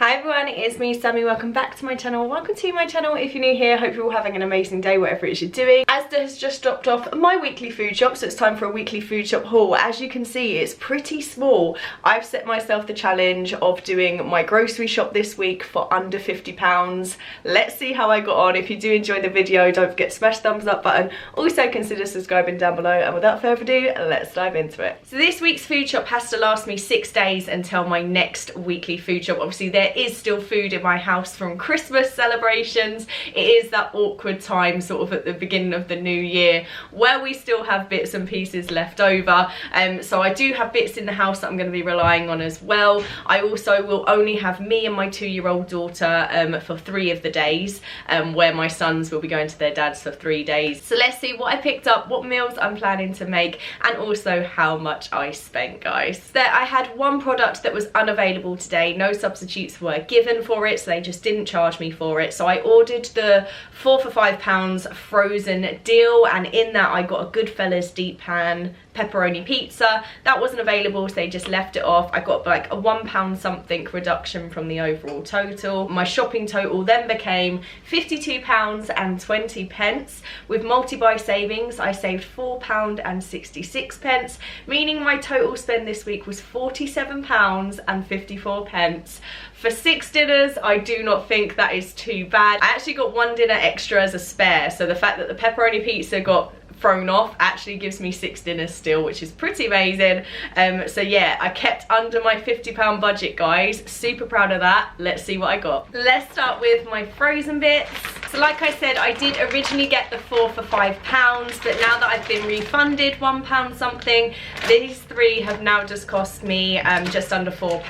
Hi everyone, it is me, Sammy. Welcome back to my channel. Welcome to my channel. If you're new here, hope you're all having an amazing day, whatever it is you're doing. Asda has just dropped off my weekly food shop, so it's time for a weekly food shop haul. As you can see, it's pretty small. I've set myself the challenge of doing my grocery shop this week for under £50. Let's see how I got on. If you do enjoy the video, don't forget to smash the thumbs up button. Also consider subscribing down below, and without further ado, let's dive into it. So this week's food shop has to last me 6 days until my next weekly food shop. Obviously there is still food in my house from Christmas celebrations. It is that awkward time sort of at the beginning of the new year where we still have bits and pieces left over, so I do have bits in the house that I'm going to be relying on as well. I also will only have me and my 2-year-old daughter for 3 of the days, where my sons will be going to their dad's for 3 days. So let's see what I picked up, what meals I'm planning to make, and also how much I spent, guys. There I had one product that was unavailable today. No substitutes were given for it, so they just didn't charge me for it. So I ordered the 4 for £5 frozen deal, and in that I got a Goodfellas deep pan pepperoni pizza. That wasn't available, so they just left it off. I got like a £1 something reduction from the overall total. My shopping total then became £52.20. With multi-buy savings, I saved £4.66, meaning my total spend this week was £47.54. For 6 dinners, I do not think that is too bad. I actually got 1 dinner extra as a spare, so the fact that the pepperoni pizza got thrown off actually gives me 6 dinners still, which is pretty amazing. So yeah, I kept under my £50 budget, guys. Super proud of that. Let's see what I got. Let's start with my frozen bits. So like I said, I did originally get the 4 for £5, but now that I've been refunded £1 something, these 3 have now just cost me just under £4.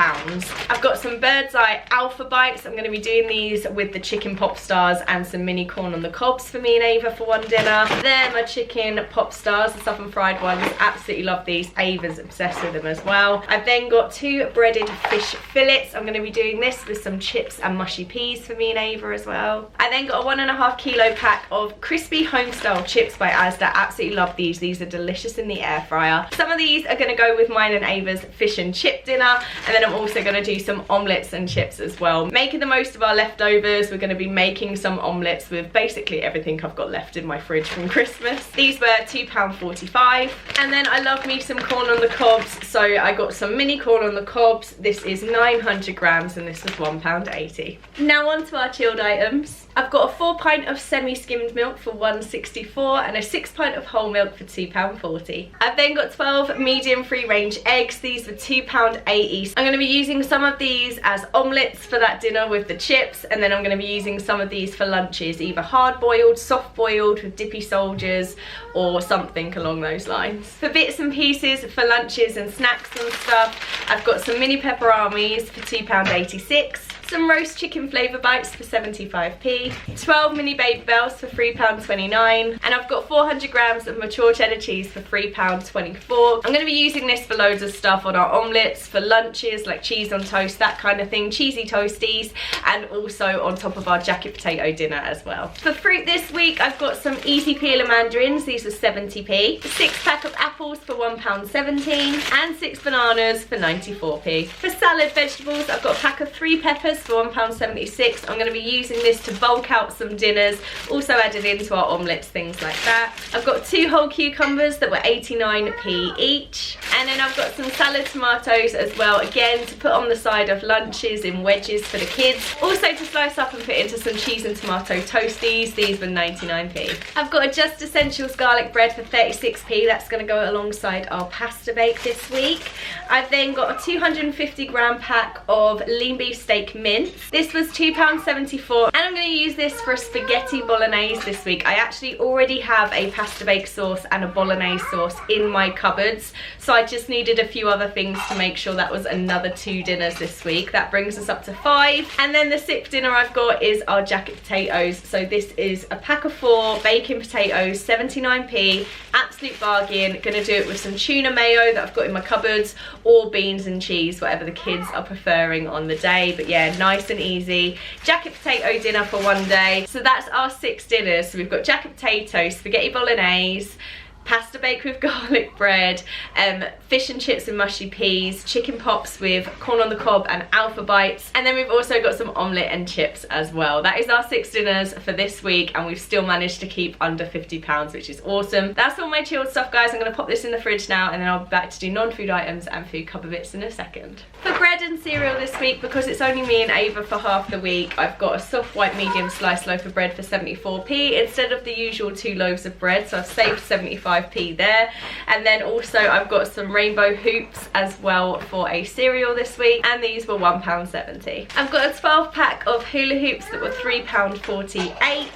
I've got some Bird's Eye Alpha Bites. I'm going to be doing these with the chicken pop stars and some mini corn on the cobs for me and Ava for one dinner. Then my chicken pop stars, the southern fried ones. Absolutely love these. Ava's obsessed with them as well. I've then got 2 breaded fish fillets. I'm going to be doing this with some chips and mushy peas for me and Ava as well. I then got a 1.5 kilo pack of crispy homestyle chips by Asda. Absolutely love these. These are delicious in the air fryer. Some of these are going to go with mine and Ava's fish and chip dinner, and then I'm also going to do some omelettes and chips as well. Making the most of our leftovers, we're going to be making some omelettes with basically everything I've got left in my fridge from Christmas. These were £2.45, and then I love me some corn on the cobs, so I got some mini corn on the cobs. This is 900 grams and this was £1.80. Now on to our chilled items. I've got a 4 pint of semi-skimmed milk for £1.64 and a 6 pint of whole milk for £2.40. I've then got 12 medium free range eggs. These were £2.80 each. I'm going to be using some of these as omelettes for that dinner with the chips, and then I'm going to be using some of these for lunches, either hard boiled, soft boiled with dippy soldiers, or something along those lines. For bits and pieces for lunches and snacks and stuff, I've got some mini pepperonis for £2.86. Some roast chicken flavour bites for 75p, 12 mini baby bells for £3.29, and I've got 400 grams of mature cheddar cheese for £3.24. I'm going to be using this for loads of stuff on our omelettes, for lunches like cheese on toast, that kind of thing, cheesy toasties, and also on top of our jacket potato dinner as well. For fruit this week, I've got some easy peeler mandarins. These are 70p, a 6-pack of apples for £1.17, and 6 bananas for 94p. For salad vegetables, I've got a pack of 3 peppers for £1.76. I'm going to be using this to bulk out some dinners, also added into our omelettes, things like that. I've got 2 whole cucumbers that were 89p each, and then I've got some salad tomatoes as well, again to put on the side of lunches in wedges for the kids, also to slice up and put into some cheese and tomato toasties. These were 99p. I've got a Just Essentials garlic bread for 36p. That's going to go alongside our pasta bake this week. I've then got a 250 gram pack of lean beef steak mince. This was £2.74, and I'm going to use this for a spaghetti bolognese this week. I actually already have a pasta bake sauce and a bolognese sauce in my cupboards, so I just needed a few other things to make sure that was another 2 dinners this week. That brings us up to 5, and then the 6th dinner I've got is our jacket potatoes. So this is a pack of 4 bacon potatoes, 79p, absolute bargain. Gonna do it with some tuna mayo that I've got in my cupboards, or beans and cheese, whatever the kids are preferring on the day. But yeah, nice and easy jacket potato dinner for one day. So that's our 6 dinners. So we've got jacket potato, spaghetti bolognese, pasta bake with garlic bread, fish and chips with mushy peas, chicken pops with corn on the cob and alpha bites, and then we've also got some omelette and chips as well. That is our 6 dinners for this week, and we've still managed to keep under £50, which is awesome. That's all my chilled stuff, guys. I'm going to pop this in the fridge now, and then I'll be back to do non-food items and food cupboard bits in a second. For bread and cereal this week, because it's only me and Ava for half the week, I've got a soft white medium sliced loaf of bread for 74p instead of the usual 2 loaves of bread, so I've saved 75p there. And then also I've got some rainbow hoops as well for a cereal this week, and these were £1.70. I've got a 12 pack of hula hoops that were £3.48.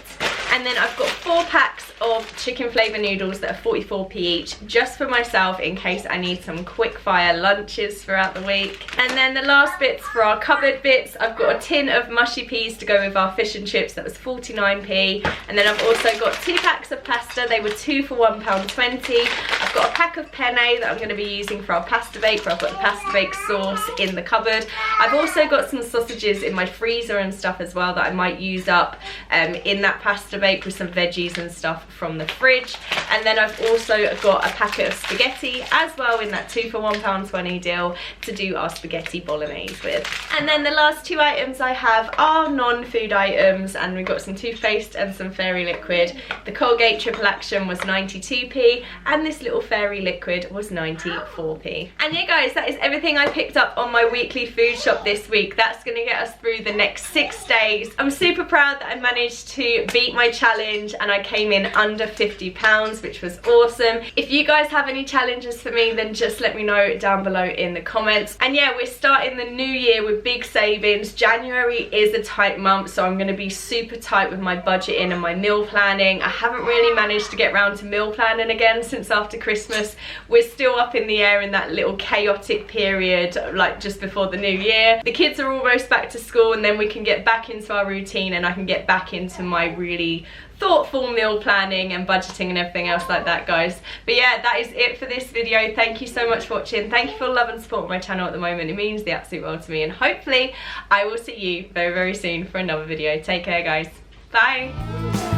And then I've got 4 packs of chicken flavour noodles that are 44p each, just for myself in case I need some quick fire lunches throughout the week. And then the last bits for our cupboard bits, I've got a tin of mushy peas to go with our fish and chips, that was 49p. And then I've also got 2 packs of pasta, they were 2 for £1.20. I've got a pack of penne that I'm going to be using for our pasta bake, where I've got the pasta bake sauce in the cupboard. I've also got some sausages in my freezer and stuff as well that I might use up in that pasta bake, with some veggies and stuff from the fridge. And then I've also got a packet of spaghetti as well in that 2 for £1.20 deal to do our spaghetti bolognese with. And then the last 2 items I have are non-food items, and we've got some toothpaste and some fairy liquid. The Colgate Triple Action was 92p, and this little fairy liquid was 94p. And yeah, guys, that is everything I picked up on my weekly food shop this week. That's going to get us through the next 6 days. I'm super proud that I managed to beat my challenge and I came in under £50, which was awesome. If you guys have any challenges for me, then just let me know down below in the comments. And yeah, we're starting the new year with big savings. January is a tight month, so I'm going to be super tight with my budgeting and my meal planning. I haven't really managed to get around to meal planning again since after Christmas. We're still up in the air in that little chaotic period, like just before the new year. The kids are almost back to school, and then we can get back into our routine and I can get back into my really thoughtful meal planning and budgeting and everything else like that, guys. But yeah, that is it for this video. Thank you so much for watching. Thank you for the love and support of my channel at the moment. It means the absolute world to me, and hopefully I will see you very, very soon for another video. Take care, guys. Bye.